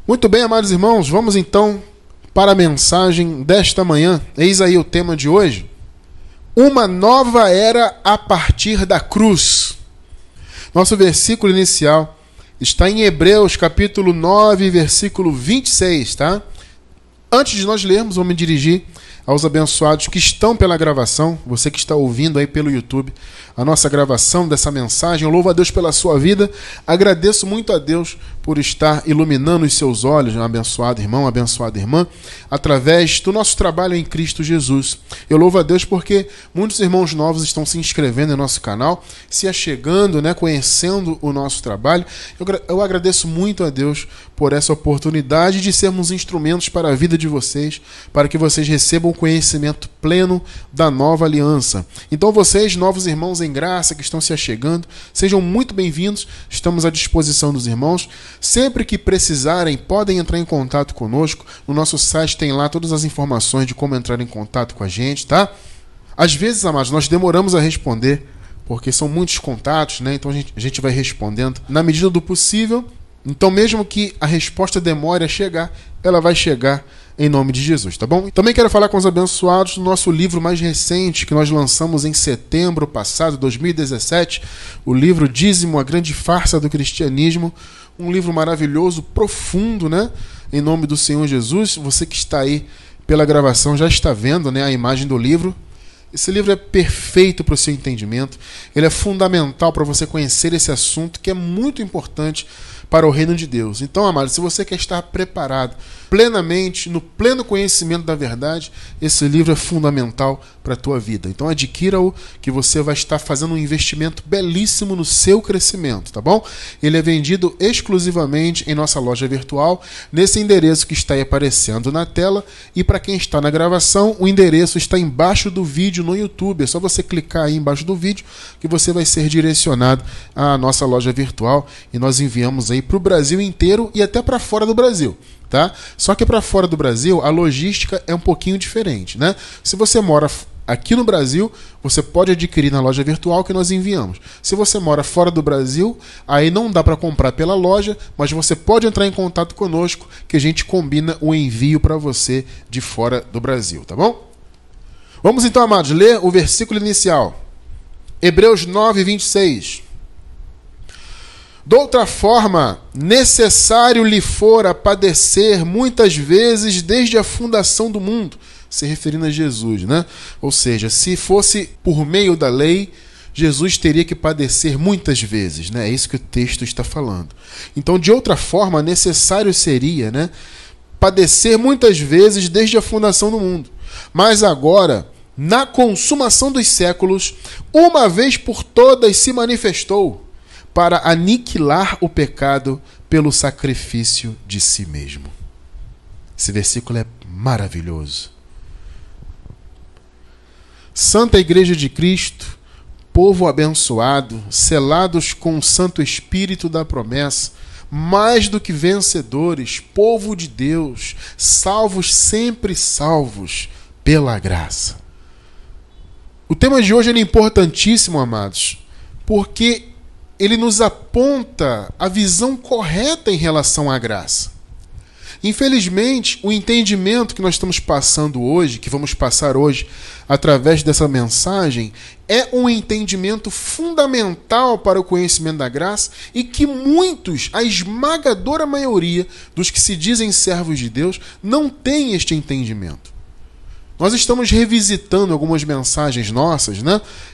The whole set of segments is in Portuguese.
Muito bem, amados irmãos, vamos então para a mensagem desta manhã. Eis aí o tema de hoje. Uma nova era a partir da cruz. Nosso versículo inicial está em Hebreus, capítulo 9, versículo 26, tá? Antes de nós lermos, vou me dirigir aos abençoados que estão pela gravação, você que está ouvindo aí pelo YouTube a nossa gravação dessa mensagem. Eu louvo a Deus pela sua vida, agradeço muito a Deus por estar iluminando os seus olhos, abençoado irmão, abençoada irmã, através do nosso trabalho em Cristo Jesus. Eu louvo a Deus porque muitos irmãos novos estão se inscrevendo em nosso canal, se achegando, conhecendo o nosso trabalho. Eu agradeço muito a Deus por essa oportunidade de sermos instrumentos para a vida de vocês, para que vocês recebam o conhecimento pleno da nova aliança. Então vocês, novos irmãos em graça que estão se achegando, sejam muito bem-vindos, estamos à disposição dos irmãos. Sempre que precisarem, podem entrar em contato conosco. No nosso site tem lá todas as informações de como entrar em contato com a gente, tá? Às vezes, amados, nós demoramos a responder, porque são muitos contatos, Então a gente vai respondendo na medida do possível. Então, mesmo que a resposta demore a chegar, ela vai chegar em nome de Jesus, tá bom? Também quero falar com os abençoados do nosso livro mais recente, que nós lançamos em setembro passado, 2017, o livro Dízimo, a Grande Farsa do Cristianismo, um livro maravilhoso, profundo, em nome do Senhor Jesus. Você que está aí pela gravação já está vendo, a imagem do livro. Esse livro é perfeito para o seu entendimento, ele é fundamental para você conhecer esse assunto que é muito importante para o reino de Deus. Então, amado, se você quer estar preparado plenamente, no pleno conhecimento da verdade, esse livro é fundamental para a tua vida. Então adquira-o, que você vai estar fazendo um investimento belíssimo no seu crescimento, tá bom? Ele é vendido exclusivamente em nossa loja virtual, nesse endereço que está aí aparecendo na tela, e para quem está na gravação, o endereço está embaixo do vídeo no YouTube. É só você clicar aí embaixo do vídeo que você vai ser direcionado à nossa loja virtual, e nós enviamos aí para o Brasil inteiro e até para fora do Brasil. Tá? Só que para fora do Brasil a logística é um pouquinho diferente, Se você mora aqui no Brasil, você pode adquirir na loja virtual que nós enviamos. Se você mora fora do Brasil, aí não dá para comprar pela loja, mas você pode entrar em contato conosco que a gente combina o envio para você de fora do Brasil, tá bom? Vamos então, amados, ler o versículo inicial. Hebreus 9, 26. Doutra forma, necessário lhe fora padecer muitas vezes desde a fundação do mundo, se referindo a Jesus, Ou seja, se fosse por meio da lei, Jesus teria que padecer muitas vezes, É isso que o texto está falando. Então, de outra forma, necessário seria, padecer muitas vezes desde a fundação do mundo. Mas agora, na consumação dos séculos, uma vez por todas se manifestou, para aniquilar o pecado pelo sacrifício de si mesmo. Esse versículo é maravilhoso. Santa Igreja de Cristo, povo abençoado, selados com o Santo Espírito da promessa, mais do que vencedores, povo de Deus, salvos sempre salvos pela graça. O tema de hoje é importantíssimo, amados, porque ele nos aponta a visão correta em relação à graça. Infelizmente, o entendimento que nós estamos passando hoje, que vamos passar hoje através dessa mensagem, é um entendimento fundamental para o conhecimento da graça e que muitos, a esmagadora maioria dos que se dizem servos de Deus, não têm este entendimento. Nós estamos revisitando algumas mensagens nossas,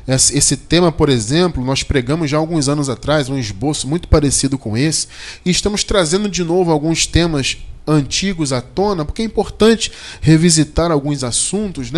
Esse tema, por exemplo, nós pregamos já há alguns anos atrás, um esboço muito parecido com esse, e estamos trazendo de novo alguns temas antigos à tona, porque é importante revisitar alguns assuntos,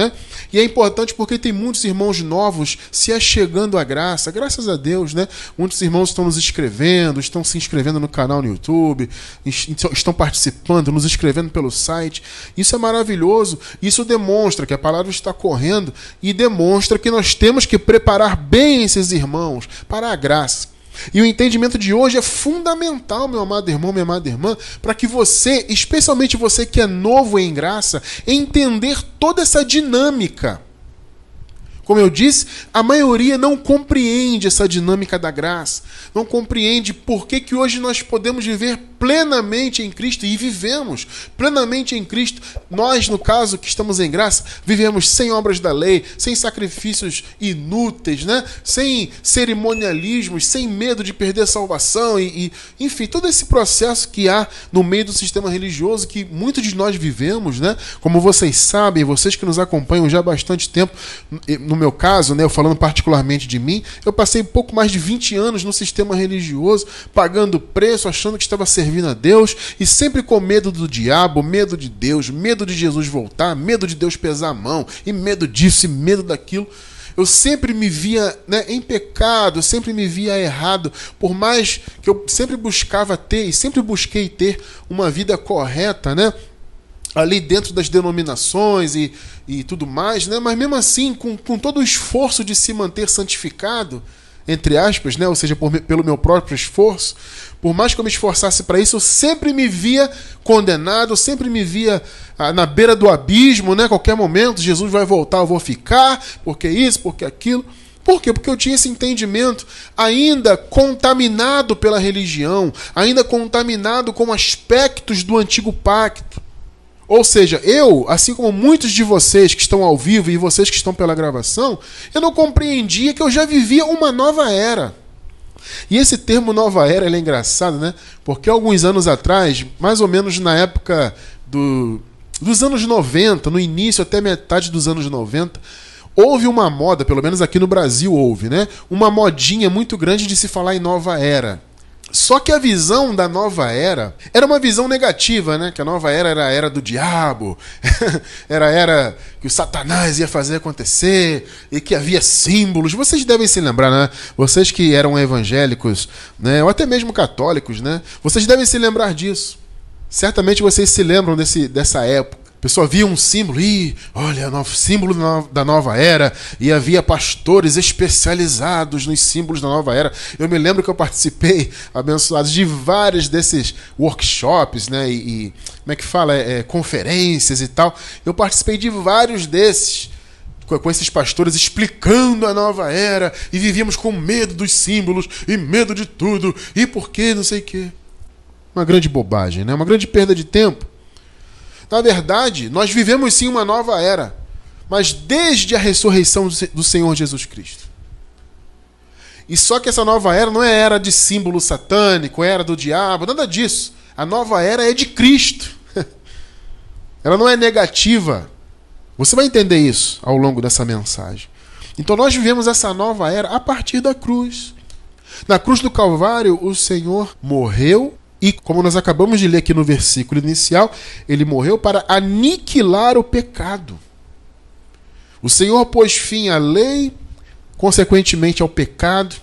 E é importante porque tem muitos irmãos novos se achegando à graça, graças a Deus, Muitos irmãos estão nos escrevendo, estão se inscrevendo no canal no YouTube, estão participando, nos escrevendo pelo site. Isso é maravilhoso, isso demonstra que a palavra está correndo e demonstra que nós temos que preparar bem esses irmãos para a graça. E o entendimento de hoje é fundamental, meu amado irmão, minha amada irmã, para que você, especialmente você que é novo em graça, entender toda essa dinâmica. Como eu disse, a maioria não compreende essa dinâmica da graça, não compreende por que hoje nós podemos viver plenamente em Cristo e vivemos plenamente em Cristo. Nós, no caso, que estamos em graça, vivemos sem obras da lei, sem sacrifícios inúteis, né? Sem cerimonialismos, sem medo de perder a salvação enfim, todo esse processo que há no meio do sistema religioso que muitos de nós vivemos, né? Como vocês sabem, vocês que nos acompanham já há bastante tempo, no meu caso, né, eu falando particularmente de mim, eu passei pouco mais de 20 anos no sistema religioso, pagando preço, achando que estava servindo a Deus e sempre com medo do diabo, medo de Deus, medo de Jesus voltar, medo de Deus pesar a mão e medo disso e medo daquilo. Eu sempre me via, né, em pecado, eu sempre me via errado, por mais que eu sempre buscava ter e sempre busquei ter uma vida correta, né, ali dentro das denominações e tudo mais, né, mas mesmo assim, com todo o esforço de se manter santificado, entre aspas, né? Ou seja, pelo meu próprio esforço, por mais que eu me esforçasse para isso, eu sempre me via condenado, eu sempre me via na beira do abismo, né? Qualquer momento, Jesus vai voltar, eu vou ficar, porque isso, porque aquilo. Por quê? Porque eu tinha esse entendimento ainda contaminado pela religião, ainda contaminado com aspectos do antigo pacto. Ou seja, eu, assim como muitos de vocês que estão ao vivo e vocês que estão pela gravação, eu não compreendia que eu já vivia uma nova era. E esse termo nova era, ele é engraçado, né? Porque alguns anos atrás, mais ou menos na época dos anos 90, no início até metade dos anos 90, houve uma moda, pelo menos aqui no Brasil houve, né? Uma modinha muito grande de se falar em nova era. Só que a visão da nova era uma visão negativa, né? Que a nova era a era do diabo, era a era que o Satanás ia fazer acontecer e que havia símbolos. Vocês devem se lembrar, né? Vocês que eram evangélicos, né? Ou até mesmo católicos, né? Vocês devem se lembrar disso. Certamente vocês se lembram dessa época. A pessoa via um símbolo, olha, o símbolo da nova era, e havia pastores especializados nos símbolos da nova era. Eu me lembro que eu participei, abençoados, de vários desses workshops, né, e como é que fala, conferências e tal. Eu participei de vários desses, com esses pastores explicando a nova era, e vivíamos com medo dos símbolos, e medo de tudo, e por quê, não sei o quê. Uma grande bobagem, né? Uma grande perda de tempo. Na verdade, nós vivemos sim uma nova era, mas desde a ressurreição do Senhor Jesus Cristo. E só que essa nova era não é era de símbolo satânico, era do diabo, nada disso. A nova era é de Cristo. Ela não é negativa. Você vai entender isso ao longo dessa mensagem. Então nós vivemos essa nova era a partir da cruz. Na cruz do Calvário, o Senhor morreu. E, como nós acabamos de ler aqui no versículo inicial, ele morreu para aniquilar o pecado. O Senhor pôs fim à lei, consequentemente ao pecado.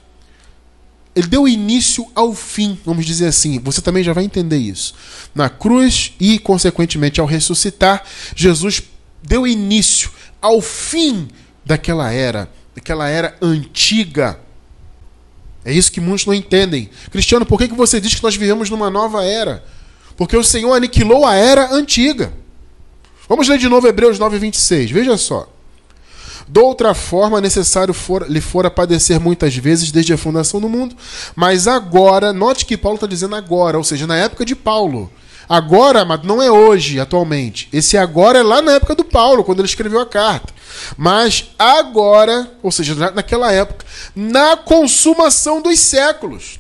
Ele deu início ao fim, vamos dizer assim. Você também já vai entender isso. Na cruz e, consequentemente, ao ressuscitar, Jesus deu início ao fim daquela era antiga. É isso que muitos não entendem. Cristiano, por que você diz que nós vivemos numa nova era? Porque o Senhor aniquilou a era antiga. Vamos ler de novo Hebreus 9:26. Veja só. De outra forma, necessário lhe fora padecer muitas vezes desde a fundação do mundo. Mas agora, note que Paulo está dizendo agora, ou seja, na época de Paulo. Agora, mas não é hoje, atualmente. Esse agora é lá na época do Paulo, quando ele escreveu a carta. Mas agora, ou seja, naquela época, na consumação dos séculos.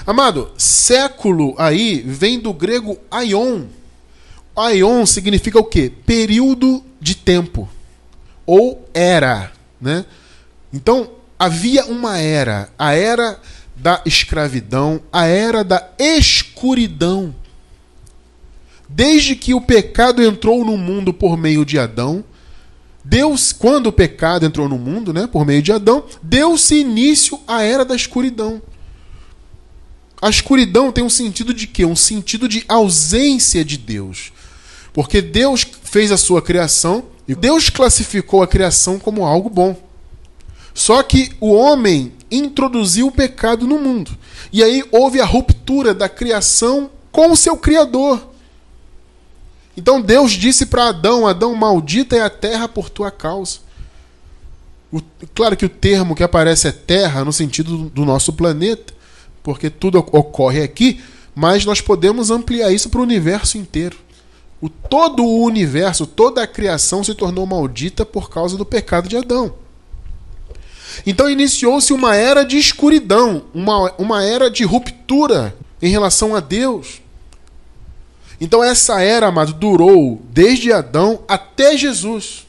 Amado, século aí vem do grego aion. Aion significa o quê? Período de tempo. Ou era, né? Então, havia uma era. A era da escravidão, a era da escuridão. Desde que o pecado entrou no mundo por meio de Adão, quando o pecado entrou no mundo, né, por meio de Adão, deu-se início à era da escuridão. A escuridão tem um sentido de quê? Um sentido de ausência de Deus. Porque Deus fez a sua criação e Deus classificou a criação como algo bom. Só que o homem introduziu o pecado no mundo. E aí houve a ruptura da criação com o seu Criador. Então Deus disse para Adão: Adão, maldita é a terra por tua causa. Claro que o termo que aparece é terra no sentido do nosso planeta, porque tudo ocorre aqui, mas nós podemos ampliar isso para o universo inteiro. Todo o universo, toda a criação se tornou maldita por causa do pecado de Adão. Então iniciou-se uma era de escuridão, uma era de ruptura em relação a Deus. Então essa era, amado, durou desde Adão até Jesus.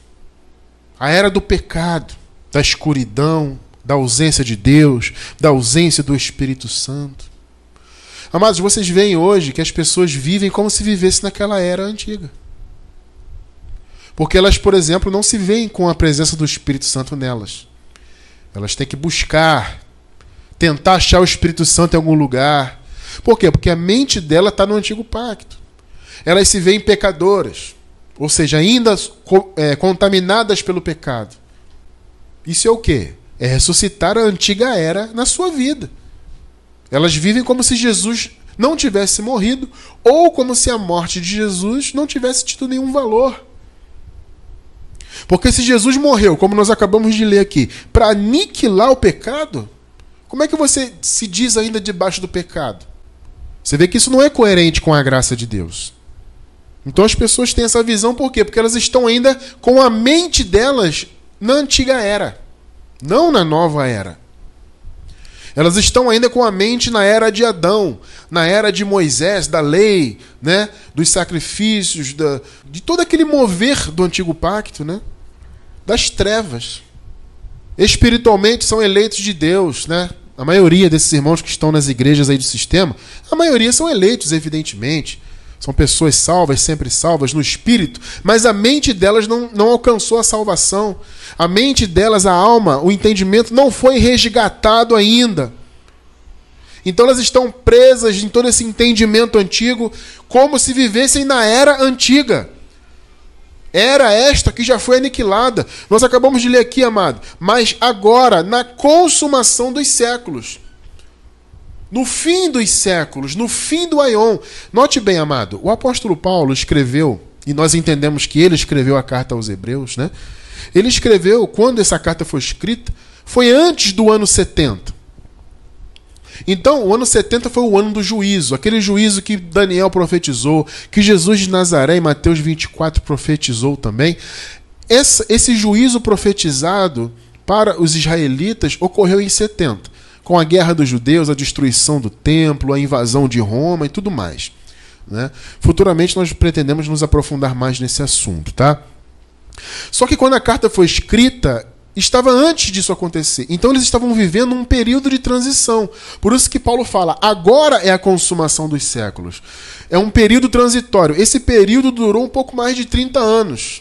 A era do pecado, da escuridão, da ausência de Deus, da ausência do Espírito Santo. Amados, vocês veem hoje que as pessoas vivem como se vivessem naquela era antiga. Porque elas, por exemplo, não se veem com a presença do Espírito Santo nelas. Elas têm que buscar, tentar achar o Espírito Santo em algum lugar. Por quê? Porque a mente dela está no antigo pacto. Elas se veem pecadoras, ou seja, ainda contaminadas pelo pecado. Isso é o quê? É ressuscitar a antiga era na sua vida. Elas vivem como se Jesus não tivesse morrido, ou como se a morte de Jesus não tivesse tido nenhum valor. Porque se Jesus morreu, como nós acabamos de ler aqui, para aniquilar o pecado, como é que você se diz ainda debaixo do pecado? Você vê que isso não é coerente com a graça de Deus. Então as pessoas têm essa visão, por quê? Porque elas estão ainda com a mente delas na antiga era, não na nova era. Elas estão ainda com a mente na era de Adão, na era de Moisés, da lei, né? Dos sacrifícios, de todo aquele mover do antigo pacto, né? Das trevas. Espiritualmente são eleitos de Deus, né? A maioria desses irmãos que estão nas igrejas aí do sistema, a maioria são eleitos, evidentemente. São pessoas salvas, sempre salvas no espírito, mas a mente delas não alcançou a salvação. A mente delas, a alma, o entendimento não foi resgatado ainda. Então elas estão presas em todo esse entendimento antigo, como se vivessem na era antiga. Era esta que já foi aniquilada. Nós acabamos de ler aqui, amado. Mas agora, na consumação dos séculos, no fim dos séculos, no fim do aion. Note bem, amado, o apóstolo Paulo escreveu, e nós entendemos que ele escreveu a carta aos Hebreus, né? Ele escreveu, quando essa carta foi escrita, foi antes do ano 70. Então, o ano 70 foi o ano do juízo, aquele juízo que Daniel profetizou, que Jesus de Nazaré, em Mateus 24, profetizou também. Esse juízo profetizado para os israelitas ocorreu em 70. Com a guerra dos judeus, a destruição do templo, a invasão de Roma e tudo mais, né? Futuramente nós pretendemos nos aprofundar mais nesse assunto, tá? Só que quando a carta foi escrita, estava antes disso acontecer. Então eles estavam vivendo um período de transição. Por isso que Paulo fala, agora é a consumação dos séculos. É um período transitório. Esse período durou um pouco mais de 30 anos.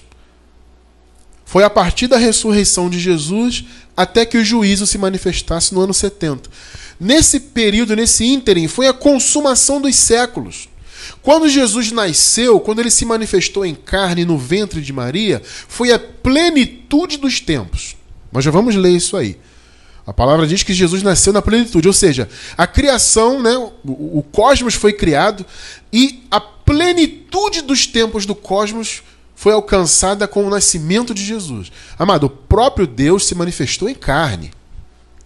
Foi a partir da ressurreição de Jesus até que o juízo se manifestasse no ano 70. Nesse período, nesse ínterim, foi a consumação dos séculos. Quando Jesus nasceu, quando ele se manifestou em carne no ventre de Maria, foi a plenitude dos tempos. Nós já vamos ler isso aí. A palavra diz que Jesus nasceu na plenitude, ou seja, a criação, né, o cosmos foi criado e a plenitude dos tempos do cosmos foi alcançada com o nascimento de Jesus. Amado, o próprio Deus se manifestou em carne.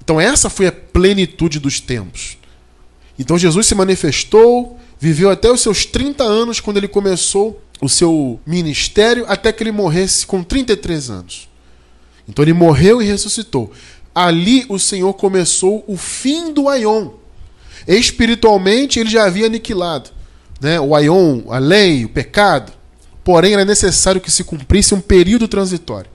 Então essa foi a plenitude dos tempos. Então Jesus se manifestou, viveu até os seus 30 anos, quando ele começou o seu ministério, até que ele morresse com 33 anos. Então ele morreu e ressuscitou. Ali o Senhor começou o fim do aion. Espiritualmente ele já havia aniquilado, né? O aion, a lei, o pecado. Porém, era necessário que se cumprisse um período transitório.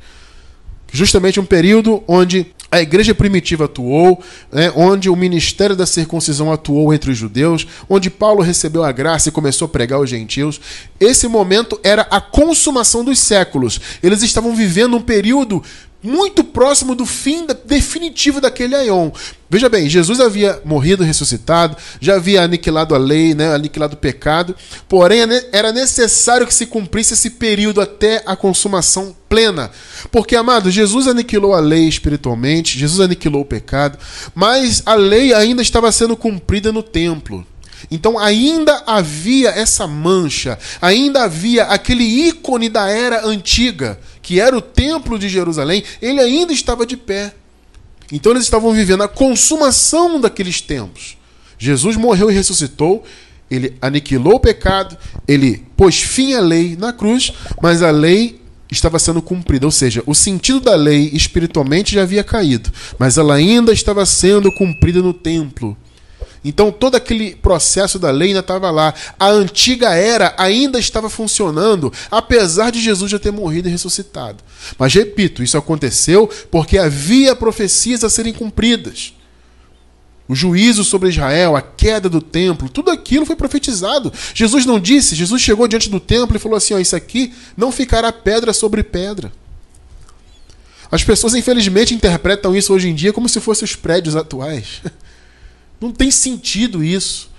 Justamente um período onde a igreja primitiva atuou, né, onde o ministério da circuncisão atuou entre os judeus, onde Paulo recebeu a graça e começou a pregar aos gentios. Esse momento era a consumação dos séculos. Eles estavam vivendo um período muito próximo do fim definitivo daquele aion. Veja bem, Jesus havia morrido e ressuscitado, já havia aniquilado a lei, né, aniquilado o pecado, porém era necessário que se cumprisse esse período até a consumação plena. Porque, amado, Jesus aniquilou a lei espiritualmente, Jesus aniquilou o pecado, mas a lei ainda estava sendo cumprida no templo. Então ainda havia essa mancha, ainda havia aquele ícone da era antiga, que era o templo de Jerusalém, ele ainda estava de pé. Então eles estavam vivendo a consumação daqueles tempos. Jesus morreu e ressuscitou, Ele aniquilou o pecado, ele pôs fim à lei na cruz, mas a lei estava sendo cumprida. Ou seja, o sentido da lei espiritualmente já havia caído, mas ela ainda estava sendo cumprida no templo. Então todo aquele processo da lei ainda estava lá. A antiga era ainda estava funcionando, apesar de Jesus já ter morrido e ressuscitado. Mas repito, isso aconteceu porque havia profecias a serem cumpridas. O juízo sobre Israel, a queda do templo, tudo aquilo foi profetizado. Jesus não disse, Jesus chegou diante do templo e falou assim, isso aqui não ficará pedra sobre pedra. As pessoas infelizmente interpretam isso hoje em dia como se fossem os prédios atuais. Não tem sentido isso.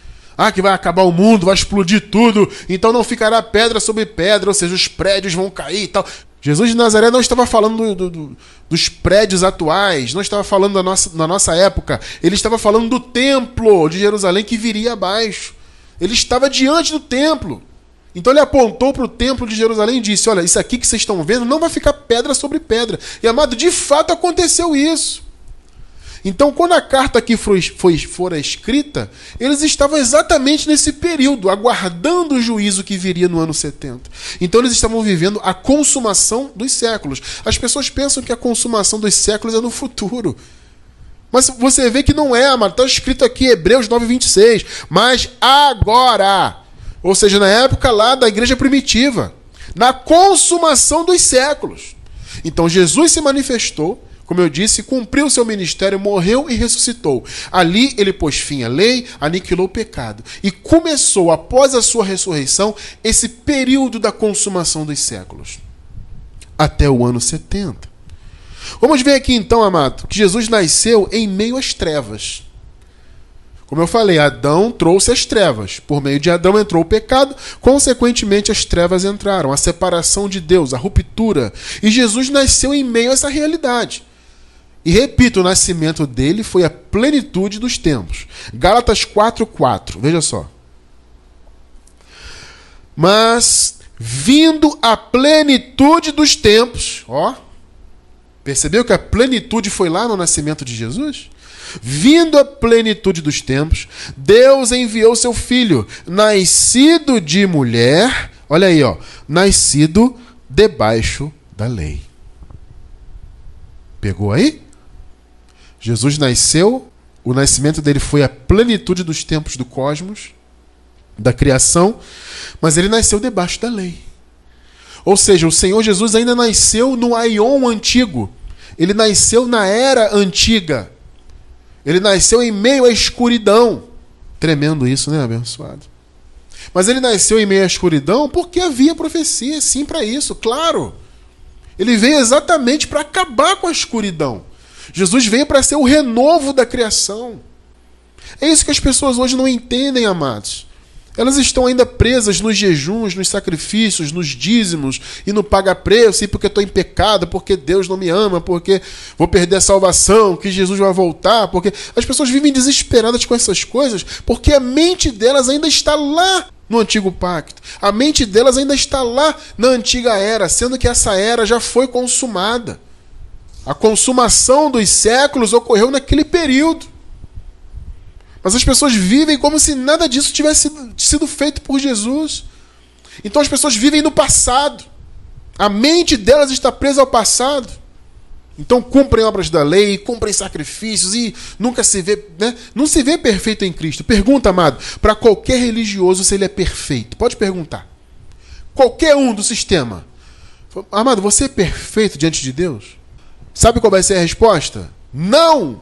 Que vai acabar o mundo, vai explodir tudo, então não ficará pedra sobre pedra, ou seja, os prédios vão cair e tal. Jesus de Nazaré não estava falando dos prédios atuais, não estava falando na nossa época. Ele estava falando do templo de Jerusalém que viria abaixo. Ele estava diante do templo. Então ele apontou para o templo de Jerusalém e disse, olha, isso aqui que vocês estão vendo não vai ficar pedra sobre pedra. E, amado, de fato aconteceu isso. Então, quando a carta aqui fora escrita, eles estavam exatamente nesse período, aguardando o juízo que viria no ano 70. Então, eles estavam vivendo a consumação dos séculos. As pessoas pensam que a consumação dos séculos é no futuro. Mas você vê que não é, amado. Está escrito aqui, Hebreus 9:26. Mas agora, ou seja, na época lá da igreja primitiva, na consumação dos séculos. Então, Jesus se manifestou, como eu disse, cumpriu seu ministério, morreu e ressuscitou. Ali ele pôs fim à lei, aniquilou o pecado. E começou, após a sua ressurreição, esse período da consumação dos séculos. Até o ano 70. Vamos ver aqui então, amado, que Jesus nasceu em meio às trevas. Como eu falei, Adão trouxe as trevas. Por meio de Adão entrou o pecado, consequentemente as trevas entraram. A separação de Deus, a ruptura. E Jesus nasceu em meio a essa realidade. E repito, o nascimento dele foi a plenitude dos tempos. Gálatas 4:4, veja só. Mas, vindo a plenitude dos tempos, percebeu que a plenitude foi lá no nascimento de Jesus? Vindo a plenitude dos tempos, Deus enviou seu filho, nascido de mulher, olha aí, nascido debaixo da lei. Pegou aí? Jesus nasceu, o nascimento dele foi a plenitude dos tempos do cosmos, da criação, mas ele nasceu debaixo da lei. Ou seja, o Senhor Jesus ainda nasceu no aion antigo. Ele nasceu na era antiga. Ele nasceu em meio à escuridão. Tremendo isso, né, abençoado? Mas ele nasceu em meio à escuridão porque havia profecia, sim, para isso, claro. Ele veio exatamente para acabar com a escuridão. Jesus veio para ser o renovo da criação. É isso que as pessoas hoje não entendem, amados. Elas estão ainda presas nos jejuns, nos sacrifícios, nos dízimos e no paga-preço, e porque estou em pecado, porque Deus não me ama, porque vou perder a salvação, que Jesus vai voltar, porque as pessoas vivem desesperadas com essas coisas, porque a mente delas ainda está lá no antigo pacto. A mente delas ainda está lá na antiga era, sendo que essa era já foi consumada. A consumação dos séculos ocorreu naquele período. Mas as pessoas vivem como se nada disso tivesse sido feito por Jesus. Então as pessoas vivem no passado. A mente delas está presa ao passado. Então cumprem obras da lei, cumprem sacrifícios e nunca se vê, não se vê perfeito em Cristo. Pergunta, amado, para qualquer religioso se ele é perfeito. Pode perguntar. Qualquer um do sistema. Amado, você é perfeito diante de Deus? Sabe qual vai ser a resposta? Não!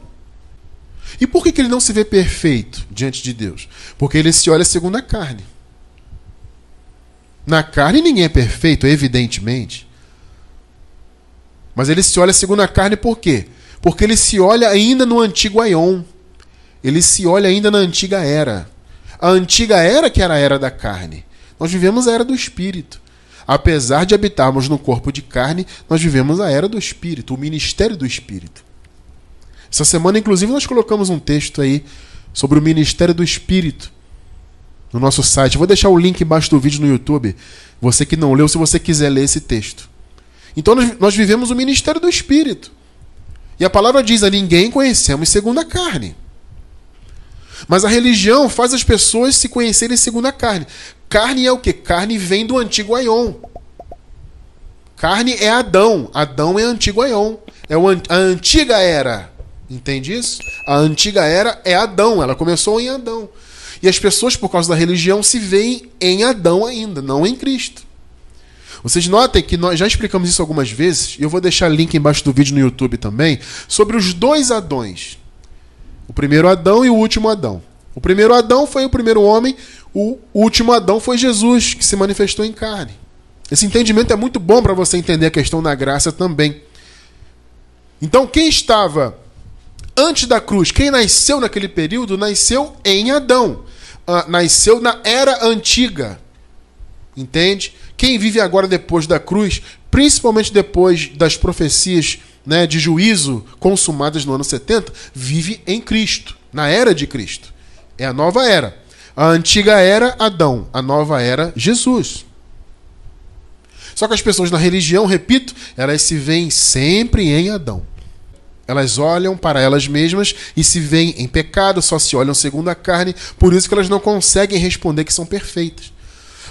E por que ele não se vê perfeito diante de Deus? Porque ele se olha segundo a carne. Na carne ninguém é perfeito, evidentemente. Mas ele se olha segundo a carne por quê? Porque ele se olha ainda no antigo aion. Ele se olha ainda na antiga era. A antiga era que era a era da carne. Nós vivemos a era do Espírito. Apesar de habitarmos no corpo de carne, nós vivemos a era do Espírito, o ministério do Espírito. Essa semana, inclusive, nós colocamos um texto aí sobre o ministério do Espírito no nosso site. Eu vou deixar o link embaixo do vídeo no YouTube. Você que não leu, se você quiser ler esse texto. Então, nós vivemos o ministério do Espírito. E a palavra diz: a ninguém conhecemos segundo a carne. Mas a religião faz as pessoas se conhecerem segundo a carne. Carne é o quê? Carne vem do antigo Aion. Carne é Adão. Adão é antigo Aion. É a antiga era. Entende isso? A antiga era é Adão. Ela começou em Adão. E as pessoas, por causa da religião, se veem em Adão ainda, não em Cristo. Vocês notem que nós já explicamos isso algumas vezes, e eu vou deixar link embaixo do vídeo no YouTube também, sobre os dois Adões. O primeiro Adão e o último Adão. O primeiro Adão foi o primeiro homem, o último Adão foi Jesus, que se manifestou em carne. Esse entendimento é muito bom para você entender a questão da graça também. Então, quem estava antes da cruz, quem nasceu naquele período, nasceu em Adão. Nasceu na era antiga. Entende? Quem vive agora depois da cruz, principalmente depois das profecias, né, de juízo consumadas no ano 70, vive em Cristo, na era de Cristo. É a nova era. A antiga era Adão, a nova era Jesus. Só que as pessoas na religião, repito, elas se veem sempre em Adão. Elas olham para elas mesmas e se veem em pecado, só se olham segundo a carne, por isso que elas não conseguem responder que são perfeitas.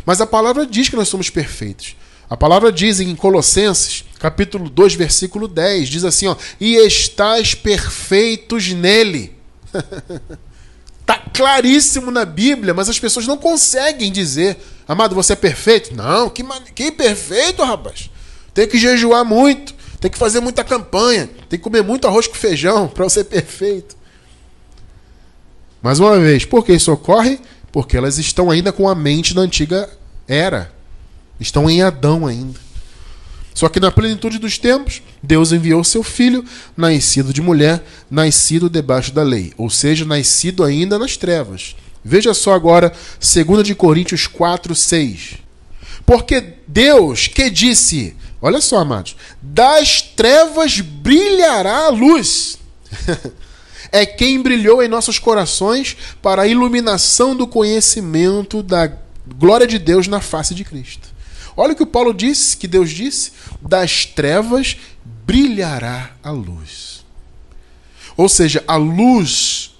Mas a palavra diz que nós somos perfeitos. A palavra diz em Colossenses, capítulo 2, versículo 10, diz assim, ó, e estais perfeitos nele. Está claríssimo na Bíblia, mas as pessoas não conseguem dizer, amado, você é perfeito? Não, que perfeito, rapaz. Tem que jejuar muito, tem que fazer muita campanha, tem que comer muito arroz com feijão para ser perfeito. Mais uma vez, por que isso ocorre? Porque elas estão ainda com a mente da antiga era. Estão em Adão ainda. Só que na plenitude dos tempos, Deus enviou seu filho, nascido de mulher, nascido debaixo da lei. Ou seja, nascido ainda nas trevas. Veja só agora, 2 Coríntios 4, 6. Porque Deus que disse, olha só, amados, das trevas brilhará a luz. É quem brilhou em nossos corações para a iluminação do conhecimento da glória de Deus na face de Cristo. Olha o que o Paulo disse, que Deus disse, das trevas brilhará a luz. Ou seja, a luz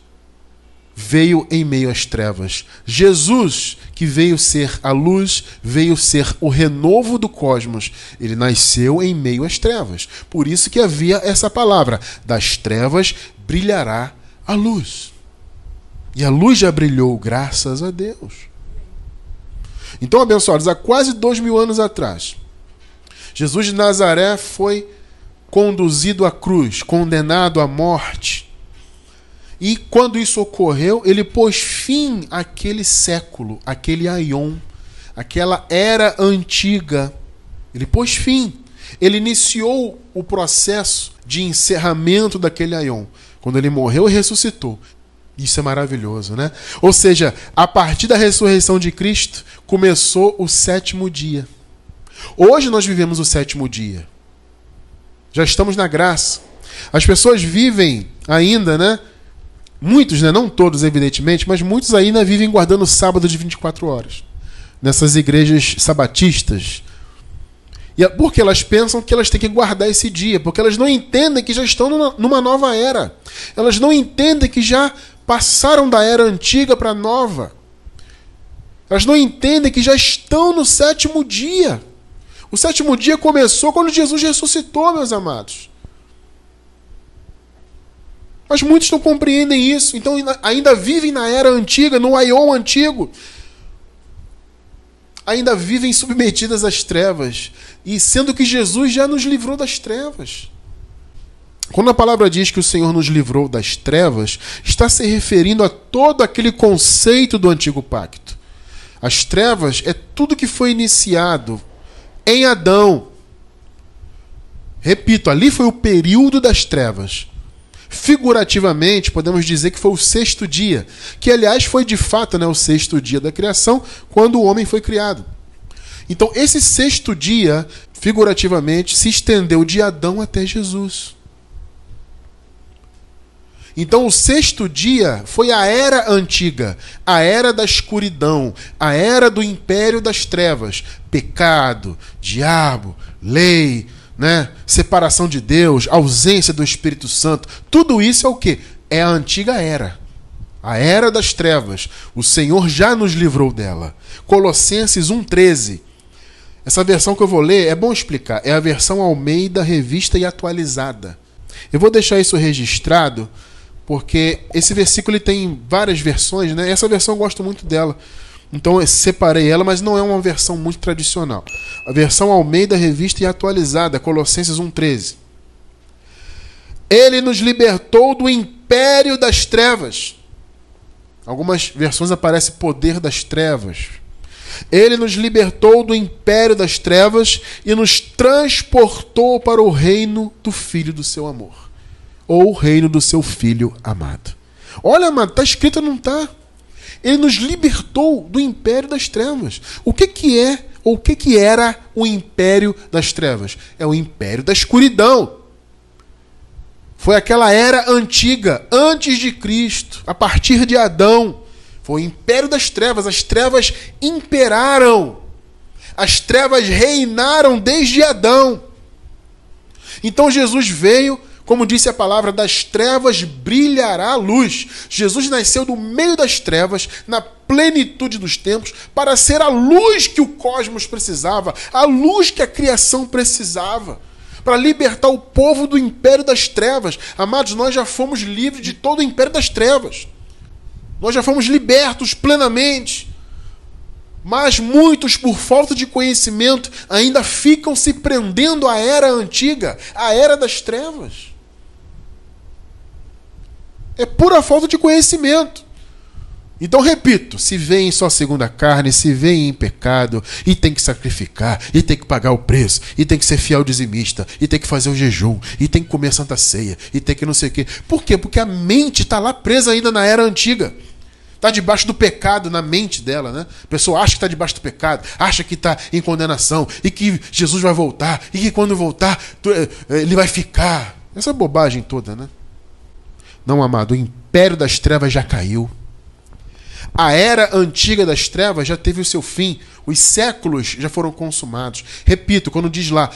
veio em meio às trevas. Jesus, que veio ser a luz, veio ser o renovo do cosmos. Ele nasceu em meio às trevas. Por isso que havia essa palavra, das trevas brilhará a luz. E a luz já brilhou, graças a Deus. Então, abençoados, há quase 2000 anos atrás, Jesus de Nazaré foi conduzido à cruz, condenado à morte. E quando isso ocorreu, ele pôs fim àquele século, aquele aion, aquela era antiga. Ele pôs fim. Ele iniciou o processo de encerramento daquele aion. Quando ele morreu e ressuscitou. Isso é maravilhoso, né? Ou seja, a partir da ressurreição de Cristo, começou o 7º dia. Hoje nós vivemos o 7º dia. Já estamos na graça. As pessoas vivem ainda, né? Muitos, né? Não todos, evidentemente, mas muitos ainda vivem guardando o sábado de 24 horas. Nessas igrejas sabatistas. E é porque elas pensam que elas têm que guardar esse dia, porque elas não entendem que já estão numa nova era. Elas não entendem que já passaram da era antiga para a nova. Elas não entendem que já estão no 7º dia. O 7º dia começou quando Jesus ressuscitou, meus amados. Mas muitos não compreendem isso, então ainda vivem na era antiga, no aion antigo. Ainda vivem submetidas às trevas, e sendo que Jesus já nos livrou das trevas. Quando a palavra diz que o Senhor nos livrou das trevas, está se referindo a todo aquele conceito do antigo pacto. As trevas é tudo que foi iniciado em Adão. Repito, ali foi o período das trevas. Figurativamente, podemos dizer que foi o 6º dia, que aliás foi de fato, né, o 6º dia da criação, quando o homem foi criado. Então esse 6º dia, figurativamente, se estendeu de Adão até Jesus. Então o 6º dia foi a era antiga, a era da escuridão, a era do império das trevas, pecado, diabo, lei, né? Separação de Deus, ausência do Espírito Santo. Tudo isso é o quê? É a antiga era. A era das trevas. O Senhor já nos livrou dela. Colossenses 1,13. Essa versão que eu vou ler, é bom explicar, é a versão Almeida, revista e atualizada. Eu vou deixar isso registrado, porque esse versículo ele tem várias versões, né? Essa versão eu gosto muito dela. Então eu separei ela, mas não é uma versão muito tradicional. A versão Almeida, revista e atualizada, Colossenses 1,13. Ele nos libertou do império das trevas. Algumas versões aparece poder das trevas. Ele nos libertou do império das trevas e nos transportou para o reino do Filho do seu amor. Ou o reino do seu Filho amado. Olha, amado, está escrito, não está? Ele nos libertou do império das trevas. O que é, ou o que era o império das trevas? É o império da escuridão. Foi aquela era antiga, antes de Cristo, a partir de Adão. Foi o império das trevas. As trevas imperaram. As trevas reinaram desde Adão. Então Jesus veio, como disse a palavra, das trevas brilhará a luz. Jesus nasceu do meio das trevas, na plenitude dos tempos, para ser a luz que o cosmos precisava, a luz que a criação precisava, para libertar o povo do império das trevas. Amados, nós já fomos livres de todo o império das trevas. Nós já fomos libertos plenamente. Mas muitos, por falta de conhecimento, ainda ficam se prendendo à era antiga, à era das trevas. É pura falta de conhecimento. Então, repito, se vem só segundo a carne, se vem em pecado, e tem que sacrificar, e tem que pagar o preço, e tem que ser fiel dizimista, e tem que fazer o jejum, e tem que comer a Santa Ceia, e tem que não sei o quê. Por quê? Porque a mente está lá presa ainda na era antiga. Está debaixo do pecado na mente dela, né? A pessoa acha que está debaixo do pecado, acha que está em condenação, e que Jesus vai voltar, e que quando voltar, ele vai ficar. Essa bobagem toda, né? Não, amado, o império das trevas já caiu. A era antiga das trevas já teve o seu fim. Os séculos já foram consumados. Repito, quando diz lá,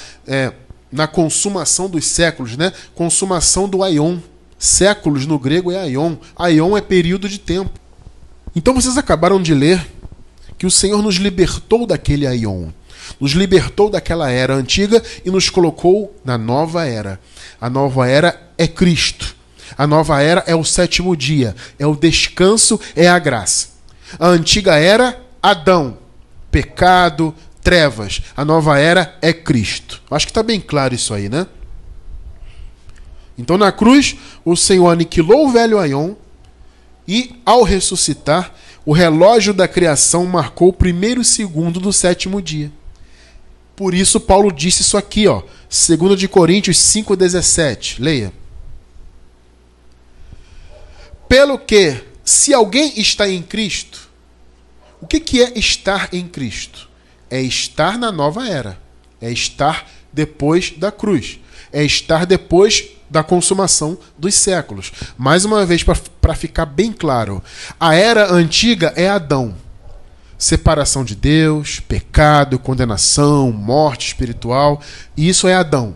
na consumação dos séculos, né? Consumação do aion. Séculos no grego é aion. Aion é período de tempo. Então vocês acabaram de ler que o Senhor nos libertou daquele aion. Nos libertou daquela era antiga e nos colocou na nova era. A nova era é Cristo. A nova era é o sétimo dia, é o descanso, é a graça. A antiga era, Adão, pecado, trevas. A nova era é Cristo. Acho que está bem claro isso aí, né? Então na cruz, o Senhor aniquilou o velho aion e ao ressuscitar, o relógio da criação marcou o primeiro segundo do sétimo dia. Por isso Paulo disse isso aqui, ó, 2 Coríntios 5,17. Leia. Pelo que, se alguém está em Cristo, o que é estar em Cristo? É estar na nova era. É estar depois da cruz. É estar depois da consumação dos séculos. Mais uma vez, para ficar bem claro, a era antiga é Adão. Separação de Deus, pecado, condenação, morte espiritual. Isso é Adão.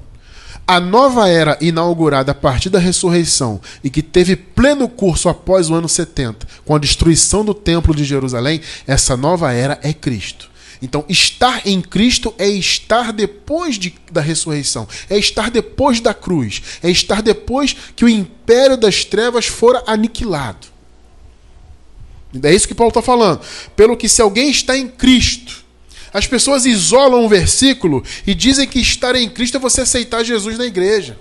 A nova era inaugurada a partir da ressurreição e que teve pleno curso após o ano 70, com a destruição do templo de Jerusalém, essa nova era é Cristo. Então, estar em Cristo é estar depois da ressurreição, é estar depois da cruz, é estar depois que o império das trevas fora aniquilado. É isso que Paulo está falando. Pelo que se alguém está em Cristo, as pessoas isolam o versículo e dizem que estar em Cristo é você aceitar Jesus na igreja.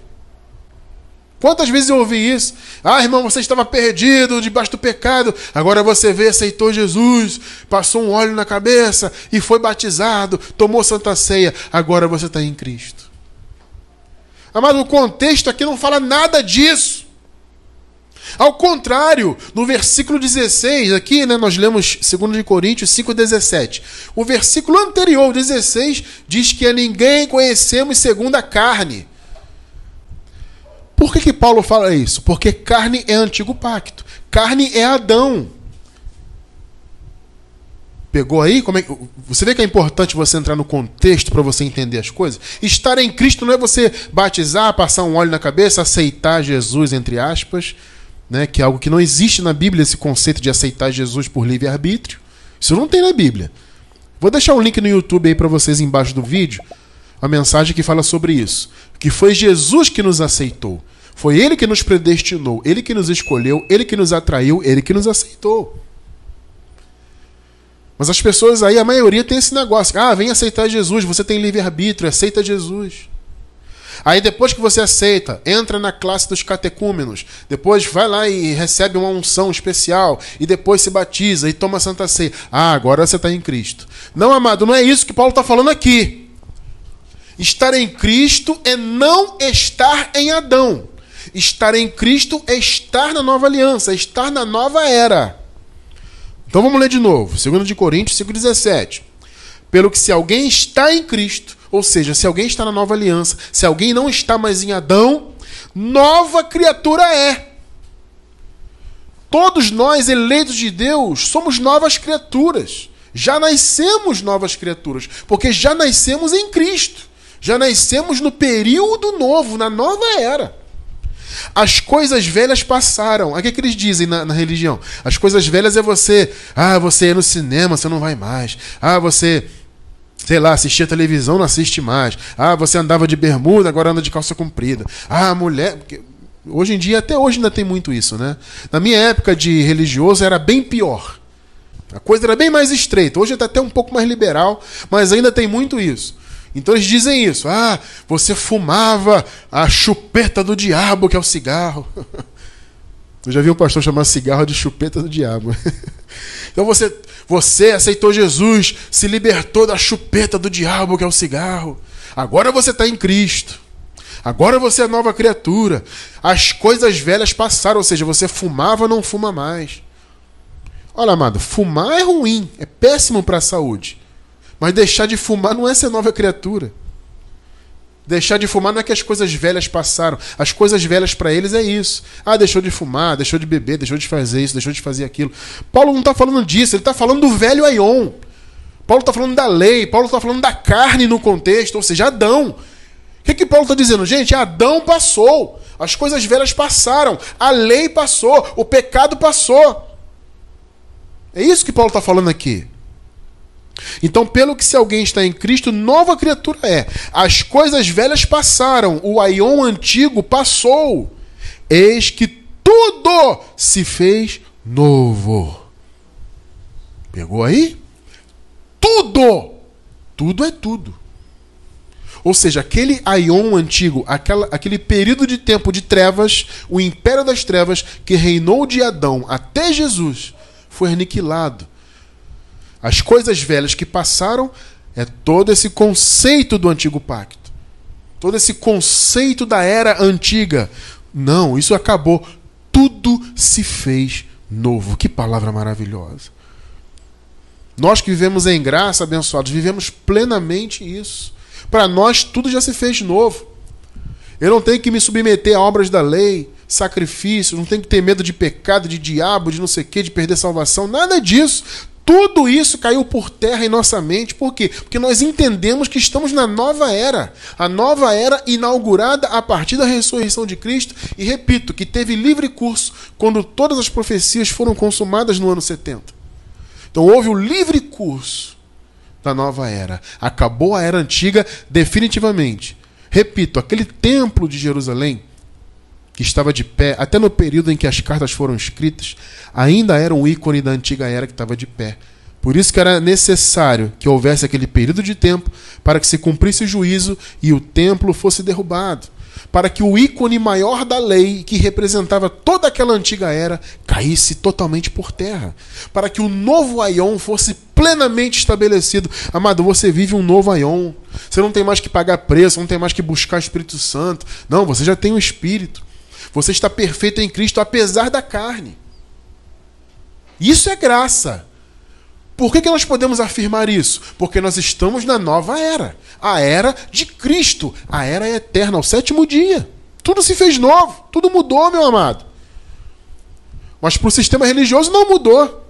Quantas vezes eu ouvi isso? Ah, irmão, você estava perdido debaixo do pecado. Agora você veio, aceitou Jesus, passou um óleo na cabeça e foi batizado, tomou Santa Ceia. Agora você está em Cristo. Amado, o contexto aqui não fala nada disso. Ao contrário, no versículo 16, aqui, né, nós lemos 2 Coríntios 5,17. O versículo anterior, 16, diz que a ninguém conhecemos segundo a carne. Por que Paulo fala isso? Porque carne é antigo pacto. Carne é Adão. Pegou aí? Você vê que é importante você entrar no contexto para você entender as coisas? Estar em Cristo não é você batizar, passar um óleo na cabeça, aceitar Jesus, entre aspas. né, que é algo que não existe na Bíblia, esse conceito de aceitar Jesus por livre-arbítrio. Isso não tem na Bíblia. Vou deixar um link no YouTube aí para vocês embaixo do vídeo, a mensagem que fala sobre isso. Que foi Jesus que nos aceitou. Foi Ele que nos predestinou, Ele que nos escolheu, Ele que nos atraiu, Ele que nos aceitou. Mas as pessoas aí, a maioria tem esse negócio. Ah, vem aceitar Jesus, você tem livre-arbítrio, aceita Jesus. Aí depois que você aceita, entra na classe dos catecúmenos, depois vai lá e recebe uma unção especial, e depois se batiza e toma Santa Ceia. Ah, agora você está em Cristo. Não, amado, não é isso que Paulo está falando aqui. Estar em Cristo é não estar em Adão. Estar em Cristo é estar na nova aliança, é estar na nova era. Então vamos ler de novo, 2 de Coríntios 5,17. Pelo que se alguém está em Cristo, ou seja, se alguém está na nova aliança, se alguém não está mais em Adão, nova criatura é. Todos nós, eleitos de Deus, somos novas criaturas. Já nascemos novas criaturas, porque já nascemos em Cristo. Já nascemos no período novo, na nova era. As coisas velhas passaram. O que eles dizem na religião? As coisas velhas é você... Ah, você ia no cinema, você não vai mais. Ah, você... sei lá, assistia televisão, não assiste mais. Ah, você andava de bermuda, agora anda de calça comprida. Ah, mulher... Hoje em dia, até hoje ainda tem muito isso, né? Na minha época de religioso era bem pior. A coisa era bem mais estreita. Hoje está até um pouco mais liberal, mas ainda tem muito isso. Então eles dizem isso. Ah, você fumava a chupeta do diabo, que é o cigarro. Eu já vi um pastor chamar cigarro de chupeta do diabo. Então você aceitou Jesus, se libertou da chupeta do diabo, que é o cigarro. Agora você está em Cristo. Agora você é nova criatura. As coisas velhas passaram, ou seja, você fumava, não fuma mais. Olha, amado, fumar é ruim, é péssimo para a saúde. Mas deixar de fumar não é ser nova criatura. Deixar de fumar não é que as coisas velhas passaram. As coisas velhas para eles é isso. Ah, deixou de fumar, deixou de beber, deixou de fazer isso, deixou de fazer aquilo. Paulo não está falando disso, ele está falando do velho aion. Paulo está falando da lei, Paulo está falando da carne no contexto, ou seja, Adão. O que Paulo está dizendo? Gente, Adão passou, as coisas velhas passaram, a lei passou, o pecado passou. É isso que Paulo está falando aqui. Então, pelo que se alguém está em Cristo, nova criatura é. As coisas velhas passaram, o aion antigo passou. Eis que tudo se fez novo. Pegou aí? Tudo! Tudo é tudo. Ou seja, aquele aion antigo, aquele período de tempo de trevas, o império das trevas, que reinou de Adão até Jesus, foi aniquilado. As coisas velhas que passaram é todo esse conceito do antigo pacto. Todo esse conceito da era antiga. Não, isso acabou. Tudo se fez novo. Que palavra maravilhosa. Nós que vivemos em graça, abençoados, vivemos plenamente isso. Para nós tudo já se fez novo. Eu não tenho que me submeter a obras da lei, sacrifícios, não tenho que ter medo de pecado, de diabo, de não sei o quê, de perder salvação. Nada disso. Tudo isso caiu por terra em nossa mente. Por quê? Porque nós entendemos que estamos na nova era. A nova era inaugurada a partir da ressurreição de Cristo. E repito, que teve livre curso quando todas as profecias foram consumadas no ano 70. Então houve o livre curso da nova era. Acabou a era antiga definitivamente. Repito, aquele templo de Jerusalém, que estava de pé, até no período em que as cartas foram escritas, ainda era um ícone da antiga era que estava de pé. Por isso que era necessário que houvesse aquele período de tempo para que se cumprisse o juízo e o templo fosse derrubado. Para que o ícone maior da lei, que representava toda aquela antiga era, caísse totalmente por terra. Para que o novo aion fosse plenamente estabelecido. Amado, você vive um novo aion. Você não tem mais que pagar preço, não tem mais que buscar o Espírito Santo. Não, você já tem o Espírito. Você está perfeito em Cristo, apesar da carne. Isso é graça. Por que nós podemos afirmar isso? Porque nós estamos na nova era. A era de Cristo. A era eterna, o sétimo dia. Tudo se fez novo. Tudo mudou, meu amado. Mas para o sistema religioso não mudou.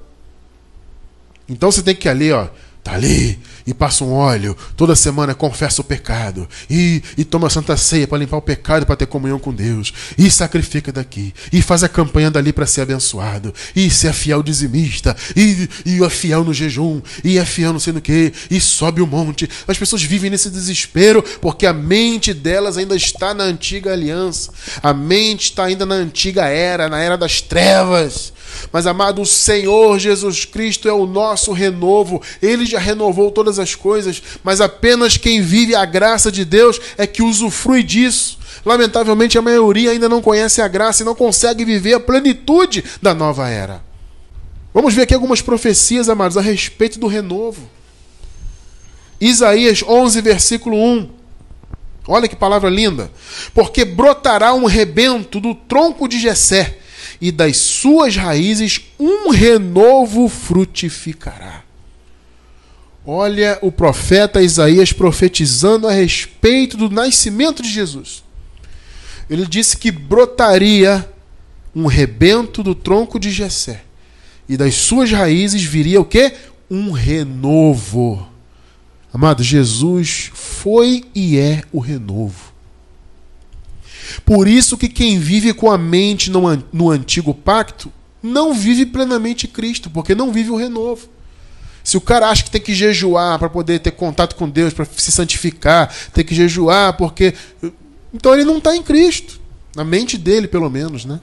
Então você tem que ir ali, ó. Tá ali. e passa um óleo, toda semana confessa o pecado, e toma a Santa Ceia para limpar o pecado, para ter comunhão com Deus, e sacrifica daqui, e faz a campanha dali para ser abençoado, e se é fiel dizimista, e é fiel no jejum, e é fiel não sei no que, e sobe o monte. As pessoas vivem nesse desespero porque a mente delas ainda está na antiga aliança, a mente está ainda na antiga era, na era das trevas. Mas, amado, o Senhor Jesus Cristo é o nosso renovo. Ele já renovou todas as coisas, mas apenas quem vive a graça de Deus é que usufrui disso. Lamentavelmente, a maioria ainda não conhece a graça e não consegue viver a plenitude da nova era. Vamos ver aqui algumas profecias, amados, a respeito do renovo. Isaías 11, versículo 1. Olha que palavra linda. Porque brotará um rebento do tronco de Jessé, e das suas raízes um renovo frutificará. Olha o profeta Isaías profetizando a respeito do nascimento de Jesus. Ele disse que brotaria um rebento do tronco de Jessé, e das suas raízes viria o quê? Um renovo. Amado, Jesus foi e é o renovo. Por isso que quem vive com a mente no antigo pacto não vive plenamente Cristo, porque não vive o renovo. Se o cara acha que tem que jejuar para poder ter contato com Deus, para se santificar, tem que jejuar porque... Então ele não está em Cristo, na mente dele pelo menos, né?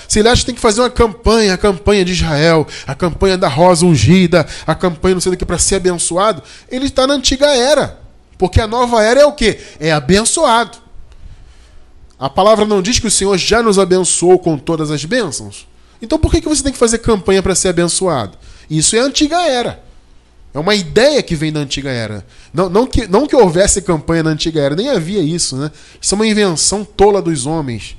Se ele acha que tem que fazer uma campanha, a campanha de Israel, a campanha da rosa ungida, a campanha não sei do que para ser abençoado, ele está na antiga era, porque a nova era é o quê? É abençoado. A palavra não diz que o Senhor já nos abençoou com todas as bênçãos? Então por que você tem que fazer campanha para ser abençoado? Isso é a antiga era. É uma ideia que vem da antiga era. Não que houvesse campanha na antiga era, nem havia isso, né? Isso é uma invenção tola dos homens.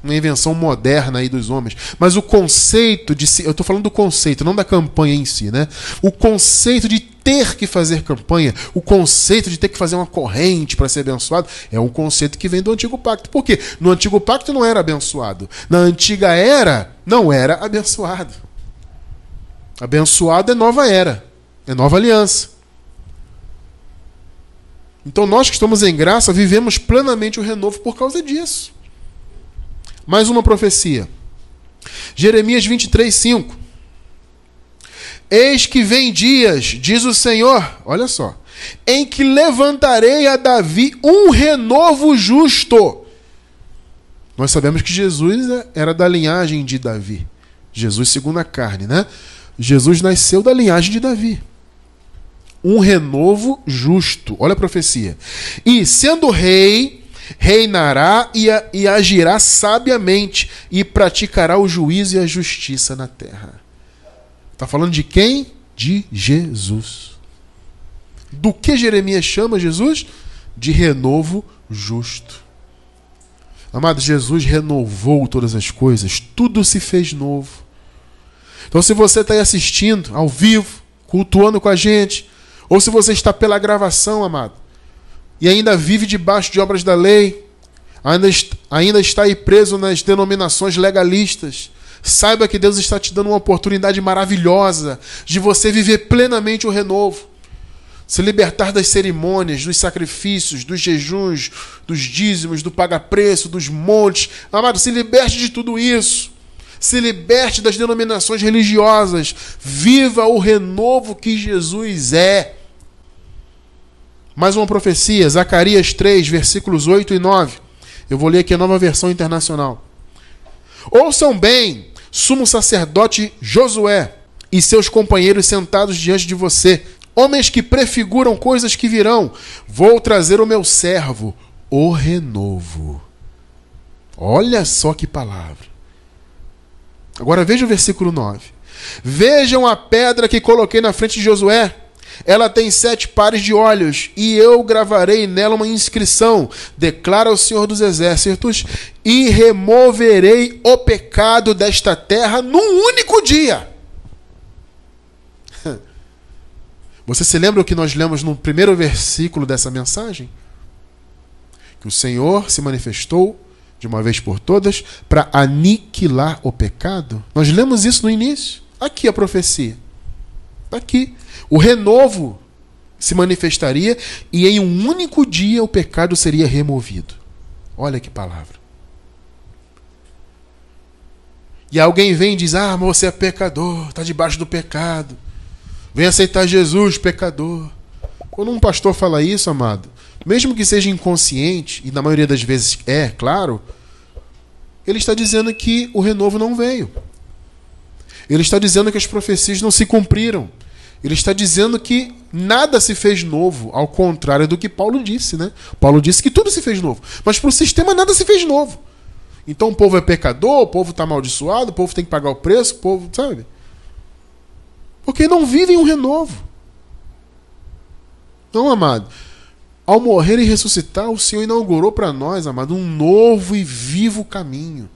Uma invenção moderna aí dos homens. Mas o conceito de... Eu estou falando do conceito, não da campanha em si, né? O conceito de ter que fazer campanha, o conceito de ter que fazer uma corrente para ser abençoado, é um conceito que vem do Antigo Pacto. Por quê? No Antigo Pacto não era abençoado. Na antiga era, não era abençoado. Abençoado é nova era. É nova aliança. Então nós que estamos em graça, vivemos plenamente o renovo por causa disso. Mais uma profecia. Jeremias 23, 5. Eis que vem dias, diz o Senhor, olha só, em que levantarei a Davi um renovo justo. Nós sabemos que Jesus era da linhagem de Davi. Jesus segundo a carne, né? Jesus nasceu da linhagem de Davi. Um renovo justo. Olha a profecia. E sendo rei, reinará e agirá sabiamente e praticará o juízo e a justiça na terra. Está falando de quem? De Jesus. Do que Jeremias chama Jesus? De renovo justo. Amado, Jesus renovou todas as coisas. Tudo se fez novo. Então se você está aí assistindo ao vivo, cultuando com a gente, ou se você está pela gravação, amado, e ainda vive debaixo de obras da lei, ainda está aí preso nas denominações legalistas, saiba que Deus está te dando uma oportunidade maravilhosa de você viver plenamente o renovo. Se libertar das cerimônias, dos sacrifícios, dos jejuns, dos dízimos, do paga-preço, dos montes. Amado, se liberte de tudo isso. Se liberte das denominações religiosas. Viva o renovo que Jesus é. Mais uma profecia, Zacarias 3, versículos 8 e 9. Eu vou ler aqui a Nova Versão Internacional. Ouçam bem, sumo sacerdote Josué e seus companheiros sentados diante de você, homens que prefiguram coisas que virão. Vou trazer o meu servo, o renovo. Olha só que palavra. Agora veja o versículo 9. Vejam a pedra que coloquei na frente de Josué. Ela tem 7 pares de olhos, e eu gravarei nela uma inscrição, declara o Senhor dos Exércitos, e removerei o pecado desta terra num único dia. Você se lembra o que nós lemos no primeiro versículo dessa mensagem? Que o Senhor se manifestou de uma vez por todas para aniquilar o pecado. Nós lemos isso no início. Aqui a profecia. Está aqui. O renovo se manifestaria e em um único dia o pecado seria removido. Olha que palavra. E alguém vem e diz, mas você é pecador, está debaixo do pecado. Vem aceitar Jesus, pecador. Quando um pastor fala isso, amado, mesmo que seja inconsciente, e na maioria das vezes é, claro, ele está dizendo que o renovo não veio. Ele está dizendo que as profecias não se cumpriram. Ele está dizendo que nada se fez novo, ao contrário do que Paulo disse, né? Paulo disse que tudo se fez novo, mas para o sistema nada se fez novo. Então o povo é pecador, o povo está amaldiçoado, o povo tem que pagar o preço, o povo, sabe? Porque não vivem um renovo. Não, amado. Ao morrer e ressuscitar, o Senhor inaugurou para nós, amado, um novo e vivo caminho.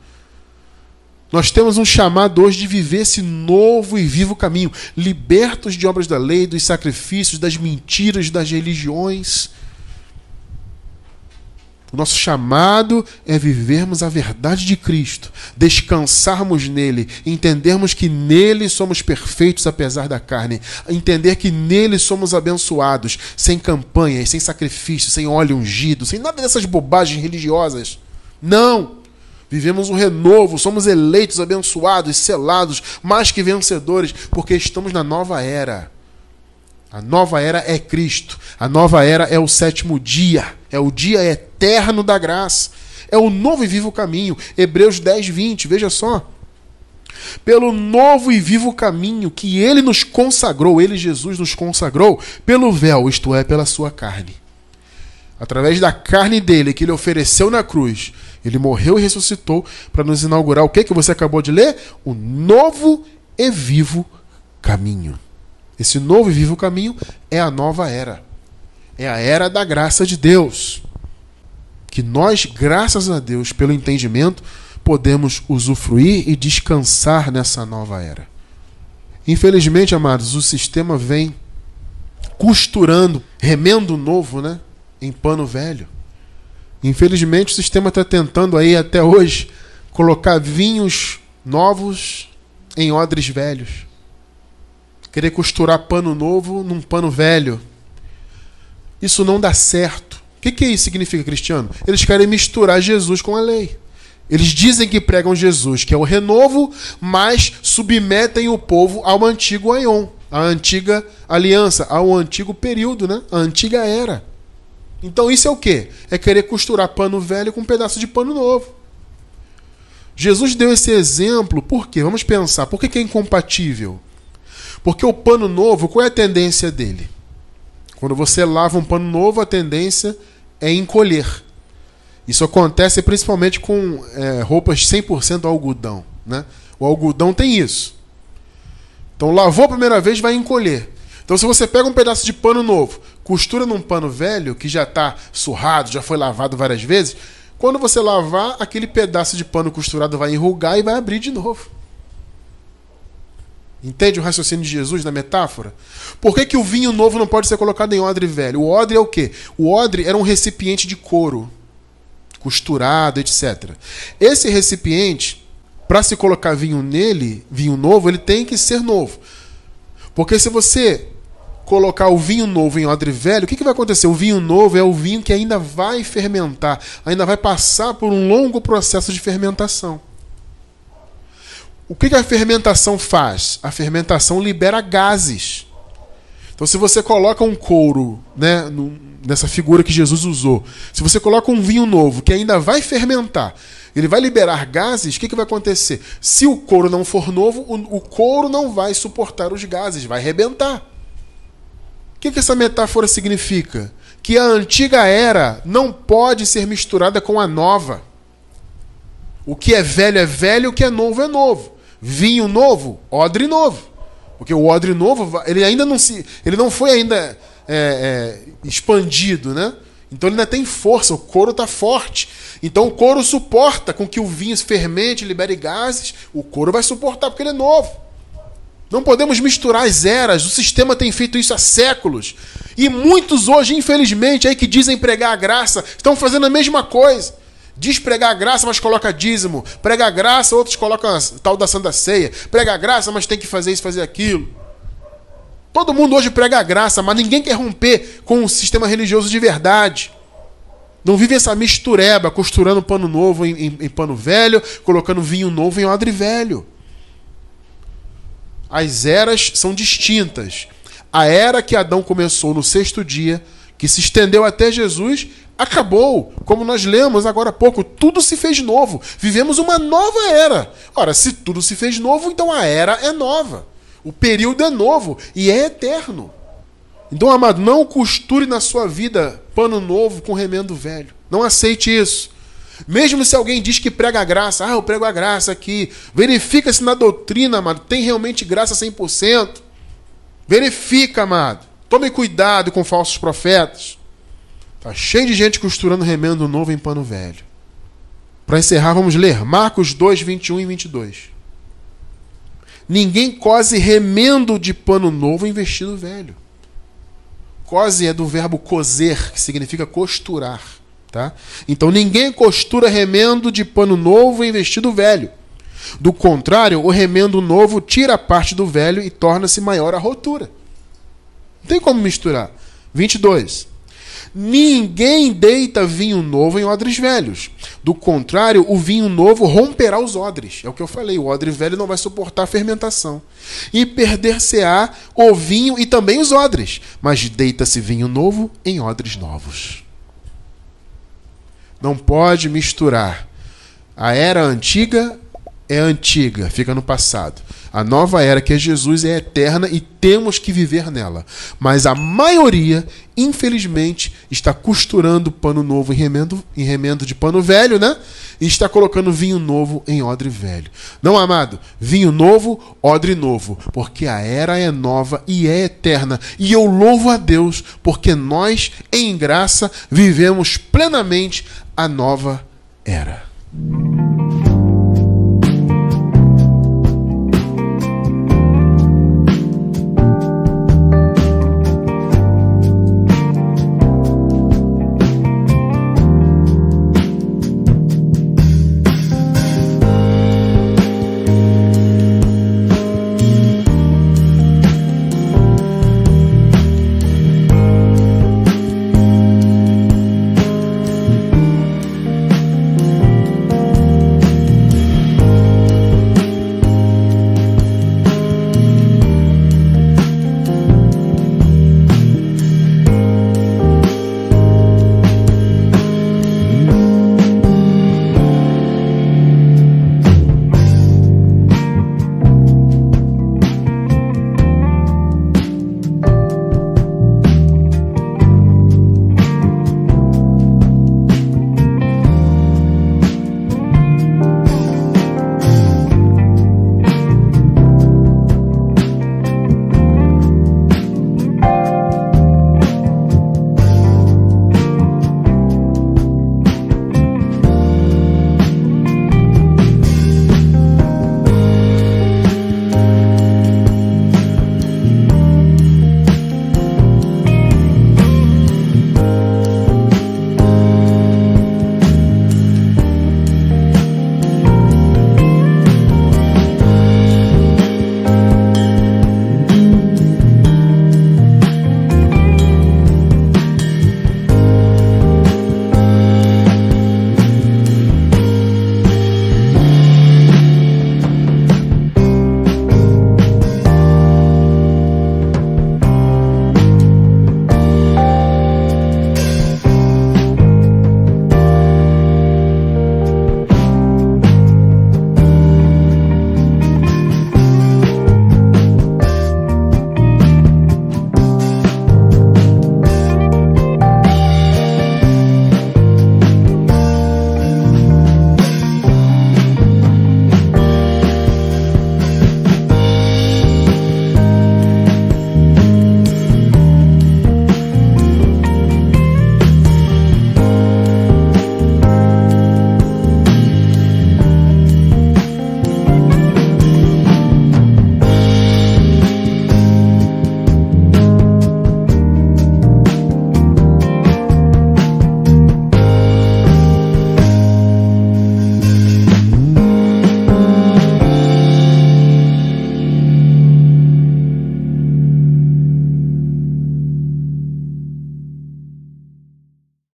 Nós temos um chamado hoje de viver esse novo e vivo caminho, libertos de obras da lei, dos sacrifícios, das mentiras, das religiões. O nosso chamado é vivermos a verdade de Cristo, descansarmos nele, entendermos que nele somos perfeitos apesar da carne, entender que nele somos abençoados, sem campanhas, sem sacrifício, sem óleo ungido, sem nada dessas bobagens religiosas. Não! Vivemos um renovo, somos eleitos, abençoados, selados, mais que vencedores, porque estamos na nova era. A nova era é Cristo. A nova era é o sétimo dia. É o dia eterno da graça. É o novo e vivo caminho. Hebreus 10, 20, veja só. Pelo novo e vivo caminho que ele nos consagrou, ele, Jesus, nos consagrou, pelo véu, isto é, pela sua carne. Através da carne dele, que ele ofereceu na cruz, ele morreu e ressuscitou para nos inaugurar o que você acabou de ler? O novo e vivo caminho. Esse novo e vivo caminho é a nova era. É a era da graça de Deus. Que nós, graças a Deus, pelo entendimento, podemos usufruir e descansar nessa nova era. Infelizmente, amados, o sistema vem costurando, remendo novo, né, em pano velho. Infelizmente, o sistema está tentando aí até hoje colocar vinhos novos em odres velhos. Querer costurar pano novo num pano velho. Isso não dá certo. O que isso significa, cristiano? Eles querem misturar Jesus com a lei. Eles dizem que pregam Jesus, que é o renovo, mas submetem o povo ao antigo aion, à antiga aliança, ao antigo período, né? A antiga era. Então isso é o quê? É querer costurar pano velho com um pedaço de pano novo. Jesus deu esse exemplo, por quê? Vamos pensar, por que é incompatível? Porque o pano novo, qual é a tendência dele? Quando você lava um pano novo, a tendência é encolher. Isso acontece principalmente com roupas 100% algodão, né? O algodão tem isso. Então lavou a primeira vez, vai encolher. Então se você pega um pedaço de pano novo, costura num pano velho, que já está surrado, já foi lavado várias vezes, quando você lavar, aquele pedaço de pano costurado vai enrugar e vai abrir de novo. Entende o raciocínio de Jesus na metáfora? Por que o vinho novo não pode ser colocado em odre velho? O odre é o quê? O odre era um recipiente de couro, costurado, etc. Esse recipiente, para se colocar vinho nele, vinho novo, ele tem que ser novo. Porque se você colocar o vinho novo em odre velho, o que vai acontecer? O vinho novo é o vinho que ainda vai fermentar, ainda vai passar por um longo processo de fermentação. O que a fermentação faz? A fermentação libera gases. Então, se você coloca um couro, né, nessa figura que Jesus usou, se você coloca um vinho novo que ainda vai fermentar, ele vai liberar gases, o que vai acontecer? Se o couro não for novo, o couro não vai suportar os gases, vai arrebentar. O que essa metáfora significa? Que a antiga era não pode ser misturada com a nova. O que é velho, o que é novo é novo. Vinho novo, odre novo. Porque o odre novo, ele não foi ainda expandido, né? Então ele ainda tem força, o couro está forte. Então o couro suporta com que o vinho fermente, libere gases. O couro vai suportar porque ele é novo. Não podemos misturar as eras. O sistema tem feito isso há séculos. E muitos hoje, infelizmente, aí que dizem pregar a graça, estão fazendo a mesma coisa. Diz pregar a graça, mas coloca dízimo. Prega a graça, outros colocam a tal da Santa Ceia. Prega a graça, mas tem que fazer isso, fazer aquilo. Todo mundo hoje prega a graça, mas ninguém quer romper com o sistema religioso de verdade. Não vive essa mistureba, costurando pano novo em pano velho, colocando vinho novo em odre velho. As eras são distintas. A era que Adão começou no 6º dia, que se estendeu até Jesus, acabou. Como nós lemos agora há pouco, tudo se fez novo. Vivemos uma nova era. Ora, se tudo se fez novo, então a era é nova. O período é novo e é eterno. Então, amado, não costure na sua vida pano novo com remendo velho. Não aceite isso. Mesmo se alguém diz que prega a graça, eu prego a graça aqui. Verifica se na doutrina, amado, tem realmente graça 100%. Verifica, amado. Tome cuidado com falsos profetas. Está cheio de gente costurando remendo novo em pano velho. Para encerrar, vamos ler Marcos 2, 21 e 22. Ninguém cose remendo de pano novo em vestido velho. Cose é do verbo coser, que significa costurar. Tá? Então ninguém costura remendo de pano novo em vestido velho. Do contrário, o remendo novo tira a parte do velho e torna-se maior a rotura. Não tem como misturar. 22. Ninguém deita vinho novo em odres velhos. Do contrário, o vinho novo romperá os odres. É o que eu falei, o odre velho não vai suportar a fermentação. E perder-se-á o vinho e também os odres. Mas deita-se vinho novo em odres novos. Não pode misturar. A era antiga é antiga, fica no passado. A nova era, que é Jesus, é eterna e temos que viver nela. Mas a maioria, infelizmente, está costurando pano novo em remendo de pano velho, né? E está colocando vinho novo em odre velho. Não, amado, vinho novo, odre novo, porque a era é nova e é eterna. E eu louvo a Deus, porque nós, em graça, vivemos plenamente a nova era.